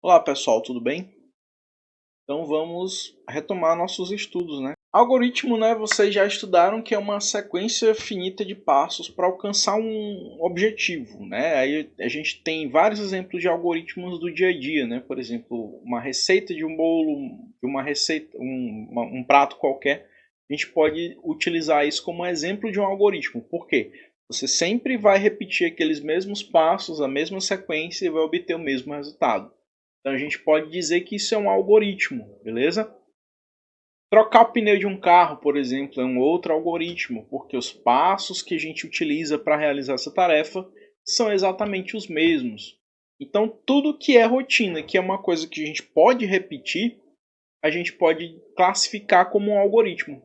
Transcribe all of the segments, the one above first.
Olá pessoal, tudo bem? Então vamos retomar nossos estudos, né? Algoritmo, né? Vocês já estudaram que é uma sequência finita de passos para alcançar um objetivo, né? Aí a gente tem vários exemplos de algoritmos do dia a dia, né? Por exemplo, uma receita de um bolo, uma receita, um prato qualquer. A gente pode utilizar isso como exemplo de um algoritmo. Por quê? Você sempre vai repetir aqueles mesmos passos, a mesma sequência e vai obter o mesmo resultado. Então a gente pode dizer que isso é um algoritmo, beleza? Trocar o pneu de um carro, por exemplo, é um outro algoritmo, porque os passos que a gente utiliza para realizar essa tarefa são exatamente os mesmos. Então tudo que é rotina, que é uma coisa que a gente pode repetir, a gente pode classificar como um algoritmo.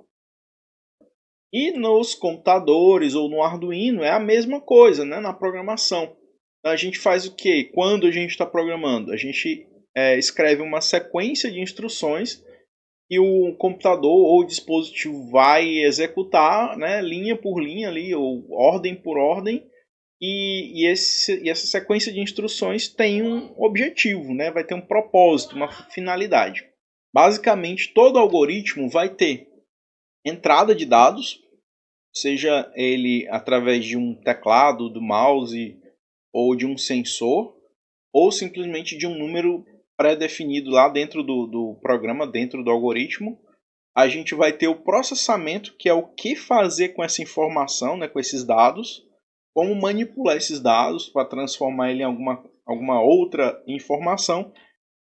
E nos computadores ou no Arduino é a mesma coisa, né? Na programação. A gente faz o que? Quando a gente está programando? A gente escreve uma sequência de instruções e o computador ou o dispositivo vai executar, né, linha por linha ali, ou ordem por ordem, e essa sequência de instruções tem um objetivo, né, vai ter um propósito, uma finalidade. Basicamente, todo algoritmo vai ter entrada de dados, seja ele através de um teclado, do mouse ou de um sensor, ou simplesmente de um número pré-definido lá dentro do programa, dentro do algoritmo. A gente vai ter o processamento, que é o que fazer com essa informação, né, com esses dados, como manipular esses dados para transformar ele em alguma outra informação,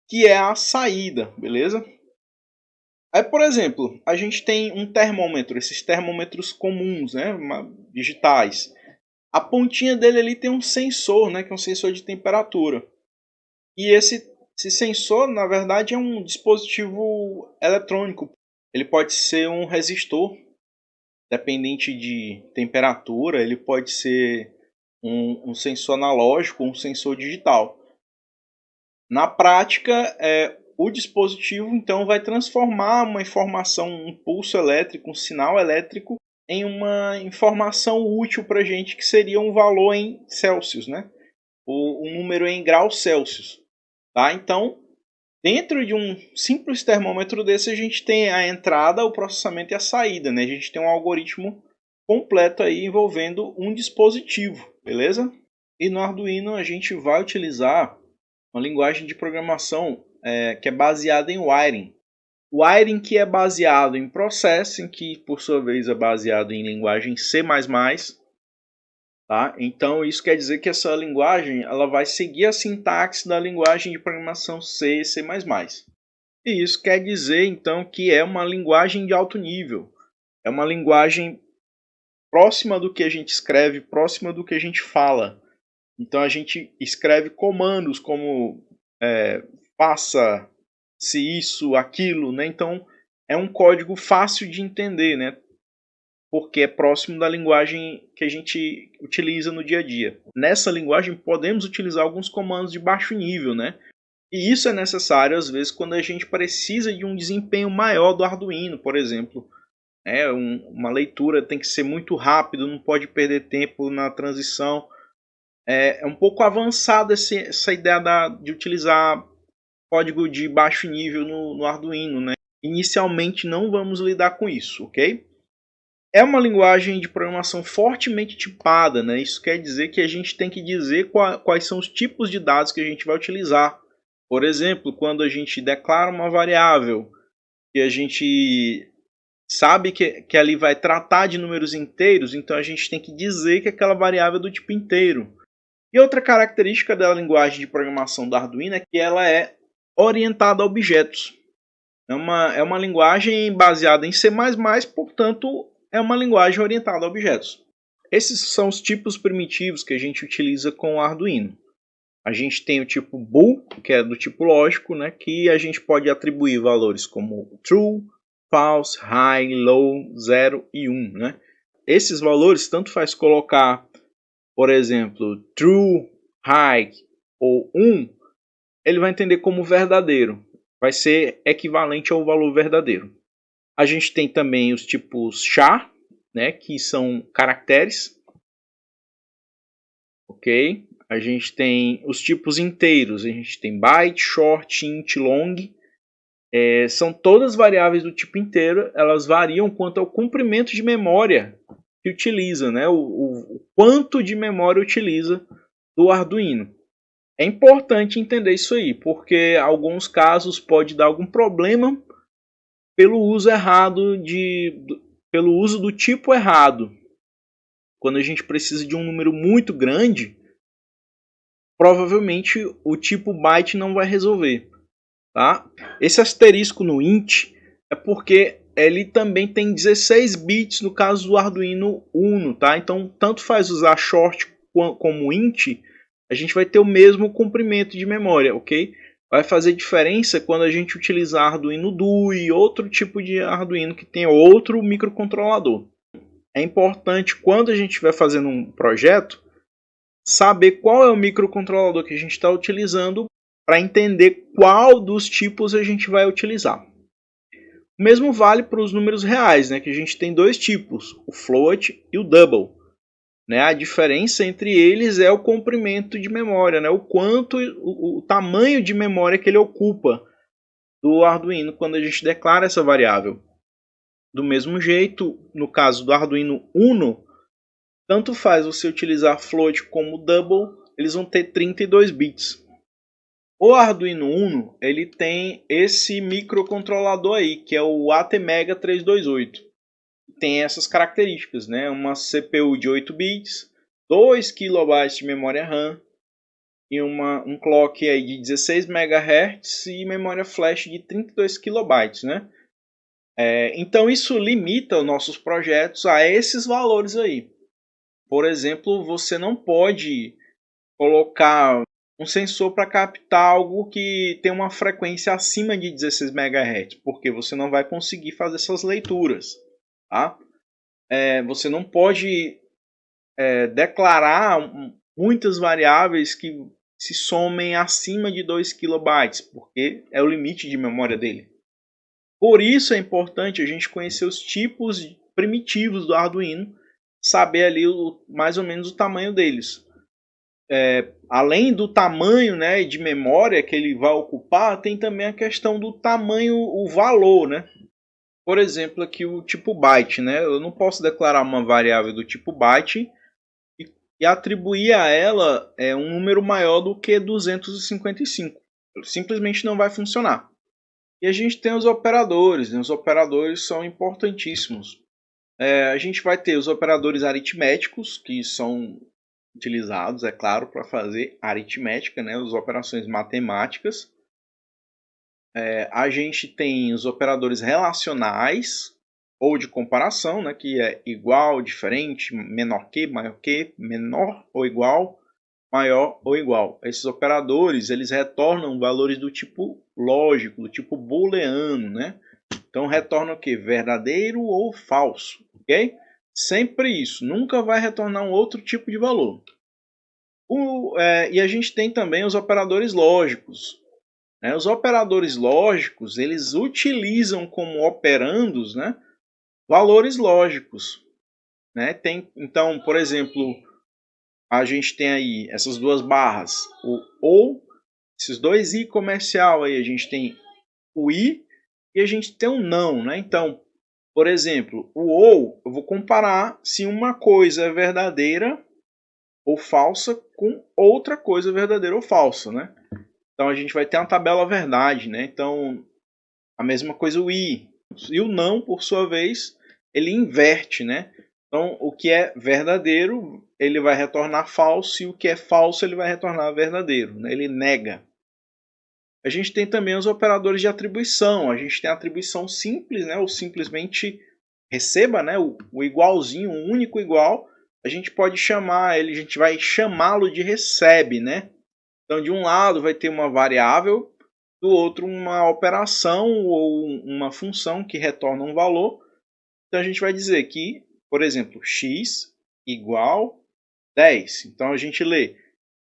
que é a saída, beleza? Aí, por exemplo, a gente tem um termômetro, esses termômetros comuns, né, digitais. A pontinha dele ali tem um sensor, né, que é um sensor de temperatura. E esse sensor, na verdade, é um dispositivo eletrônico. Ele pode ser um resistor, dependente de temperatura. Ele pode ser um sensor analógico, um sensor digital. Na prática, o dispositivo então vai transformar uma informação, um pulso elétrico, um sinal elétrico, em uma informação útil para a gente, que seria um valor em Celsius, né? Um número em graus Celsius. Tá? Então, dentro de um simples termômetro desse, a gente tem a entrada, o processamento e a saída. Né? A gente tem um algoritmo completo aí envolvendo um dispositivo, beleza? E no Arduino a gente vai utilizar uma linguagem de programação que é baseada em wiring. Wiring que é baseado em Processing, que por sua vez é baseado em linguagem C++. Tá? Então isso quer dizer que essa linguagem ela vai seguir a sintaxe da linguagem de programação C e C++. E isso quer dizer então que é uma linguagem de alto nível. É uma linguagem próxima do que a gente escreve, próxima do que a gente fala. Então a gente escreve comandos como faça se isso, aquilo, né? Então é um código fácil de entender, né? Porque é próximo da linguagem que a gente utiliza no dia a dia. Nessa linguagem podemos utilizar alguns comandos de baixo nível, né? E isso é necessário às vezes quando a gente precisa de um desempenho maior do Arduino, por exemplo. Uma leitura tem que ser muito rápido, não pode perder tempo na transição. É um pouco avançada essa ideia de utilizar código de baixo nível no Arduino, né? Inicialmente não vamos lidar com isso, ok? É uma linguagem de programação fortemente tipada, né? Isso quer dizer que a gente tem que dizer quais são os tipos de dados que a gente vai utilizar. Por exemplo, quando a gente declara uma variável e a gente sabe que ali vai tratar de números inteiros, então a gente tem que dizer que aquela variável é do tipo inteiro. E outra característica da linguagem de programação do Arduino é que ela é orientada a objetos. É uma linguagem baseada em C++, portanto, é uma linguagem orientada a objetos. Esses são os tipos primitivos que a gente utiliza com o Arduino. A gente tem o tipo bool, que é do tipo lógico, né, que a gente pode atribuir valores como true, false, high, low, 0 e 1. Né? Esses valores tanto faz colocar, por exemplo, true, high ou 1, ele vai entender como verdadeiro. Vai ser equivalente ao valor verdadeiro. A gente tem também os tipos char, né, que são caracteres. Ok? a gente tem os tipos inteiros, a gente tem byte, short, int, long. São todas variáveis do tipo inteiro, elas variam quanto ao comprimento de memória que utiliza, né? O quanto de memória utiliza do Arduino. É importante entender isso aí, porque em alguns casos pode dar algum problema pelo uso errado pelo uso do tipo errado. Quando a gente precisa de um número muito grande, provavelmente o tipo byte não vai resolver, tá? Esse asterisco no int é porque ele também tem 16 bits no caso do Arduino Uno, tá? Então, tanto faz usar short como int, a gente vai ter o mesmo comprimento de memória, ok? Vai fazer diferença quando a gente utilizar Arduino Duo e outro tipo de Arduino que tem outro microcontrolador. É importante, quando a gente estiver fazendo um projeto, saber qual é o microcontrolador que a gente está utilizando para entender qual dos tipos a gente vai utilizar. O mesmo vale para os números reais, né, que a gente tem dois tipos, o float e o double. Né? A diferença entre eles é o comprimento de memória, né? o tamanho de memória que ele ocupa do Arduino quando a gente declara essa variável. Do mesmo jeito, no caso do Arduino Uno, tanto faz você utilizar float como double, eles vão ter 32 bits. O Arduino Uno ele tem esse microcontrolador aí, que é o ATmega 328. Tem essas características, né? Uma CPU de 8 bits, 2 KB de memória RAM e um clock aí de 16 MHz e memória flash de 32 KB, né? Então isso limita os nossos projetos a esses valores aí. Por exemplo, você não pode colocar um sensor para captar algo que tem uma frequência acima de 16 MHz, porque você não vai conseguir fazer essas leituras, tá? Você não pode declarar muitas variáveis que se somem acima de 2 KB, porque é o limite de memória dele. Por isso é importante a gente conhecer os tipos primitivos do Arduino, saber ali mais ou menos o tamanho deles. Além do tamanho, né, de memória que ele vai ocupar, tem também a questão do tamanho, o valor, né? Por exemplo, aqui o tipo byte, né? Eu não posso declarar uma variável do tipo byte e atribuir a ela um número maior do que 255. Simplesmente não vai funcionar. E a gente tem os operadores, né? Os operadores são importantíssimos. A gente vai ter os operadores aritméticos, que são utilizados, é claro, para fazer aritmética, né? As operações matemáticas. A gente tem os operadores relacionais, ou de comparação, né? Que é igual, diferente, menor que, maior que, menor ou igual, maior ou igual. Esses operadores eles retornam valores do tipo lógico, do tipo booleano, né? Então retorna o que? Verdadeiro ou falso, ok? Sempre isso, nunca vai retornar um outro tipo de valor. E a gente tem também os operadores lógicos. Né? Os operadores lógicos eles utilizam como operandos, né, valores lógicos. Né? Então, por exemplo, a gente tem aí essas duas barras, o ou, esses dois i comercial aí, a gente tem o i e a gente tem o não, né? Então, por exemplo, o ou, eu vou comparar se uma coisa é verdadeira ou falsa com outra coisa verdadeira ou falsa, né? Então a gente vai ter uma tabela verdade, né? Então, a mesma coisa o i. E o não, por sua vez, ele inverte, né? Então, o que é verdadeiro, ele vai retornar falso, e o que é falso, ele vai retornar verdadeiro, né? Ele nega. A gente tem também os operadores de atribuição. A gente tem a atribuição simples, né? Ou simplesmente receba, né? O igualzinho, o único igual. A gente pode chamar ele, a gente vai chamá-lo de recebe, né? Então, de um lado vai ter uma variável, do outro uma operação ou uma função que retorna um valor. Então, a gente vai dizer que, por exemplo, x igual 10. Então, a gente lê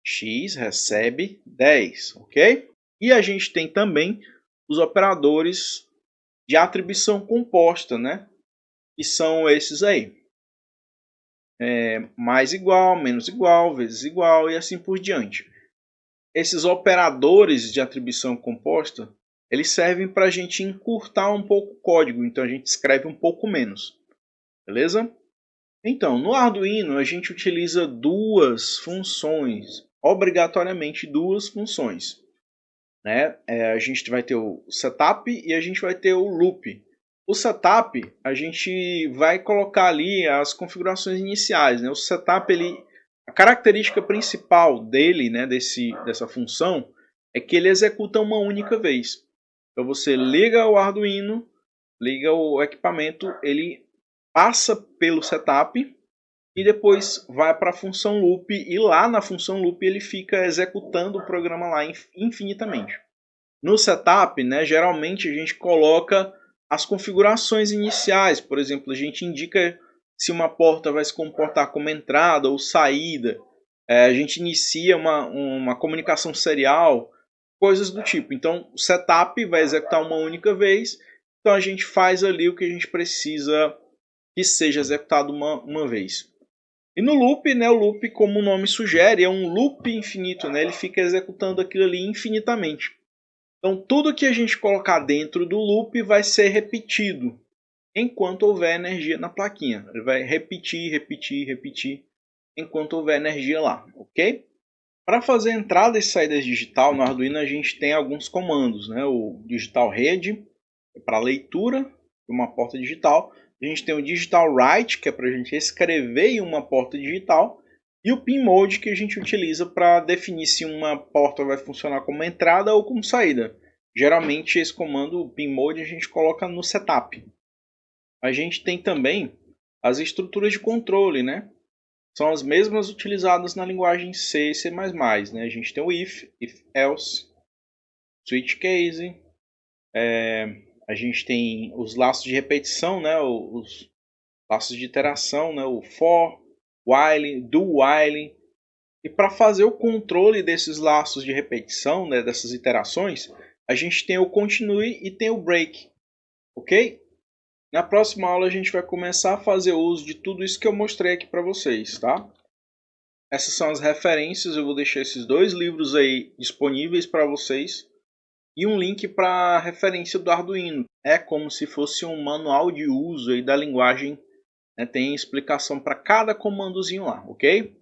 x recebe 10, ok? E a gente tem também os operadores de atribuição composta, né? Que são esses aí. mais igual, menos igual, vezes igual e assim por diante. Esses operadores de atribuição composta, eles servem para a gente encurtar um pouco o código, então a gente escreve um pouco menos, beleza? Então, no Arduino a gente utiliza duas funções, obrigatoriamente duas funções. Né? A gente vai ter o setup e a gente vai ter o loop. O setup, a gente vai colocar ali as configurações iniciais. Né? O setup, a característica principal dele, né, dessa função, é que ele executa uma única vez. Então você liga o Arduino, liga o equipamento, ele passa pelo setup e depois vai para a função loop, e lá na função loop ele fica executando o programa lá infinitamente. No setup, né, geralmente a gente coloca as configurações iniciais, por exemplo, a gente indica se uma porta vai se comportar como entrada ou saída, a gente inicia uma comunicação serial, coisas do tipo. Então o setup vai executar uma única vez, então a gente faz ali o que a gente precisa que seja executado uma vez. E no loop, né, o loop, como o nome sugere, é um loop infinito, né, ele fica executando aquilo ali infinitamente. Então tudo que a gente colocar dentro do loop vai ser repetido enquanto houver energia na plaquinha. Ele vai repetir, repetir, repetir enquanto houver energia lá, ok? Para fazer entrada e saídas digital no Arduino a gente tem alguns comandos, né? O digital read é para leitura de uma porta digital. A gente tem o digital write, que é para a gente escrever em uma porta digital. E o pin mode, que a gente utiliza para definir se uma porta vai funcionar como entrada ou como saída. Geralmente esse comando, o pin mode, a gente coloca no setup. A gente tem também as estruturas de controle, né? São as mesmas utilizadas na linguagem C e C++. Né? A gente tem o if else, switch case, a gente tem os laços de repetição, né? Os laços de iteração, né? O for, while, do while. E para fazer o controle desses laços de repetição, né? Dessas iterações, a gente tem o continue e tem o break, ok? Na próxima aula a gente vai começar a fazer uso de tudo isso que eu mostrei aqui para vocês, tá? Essas são as referências, eu vou deixar esses dois livros aí disponíveis para vocês e um link para a referência do Arduino. É como se fosse um manual de uso aí da linguagem, né? Tem explicação para cada comandozinho lá, ok?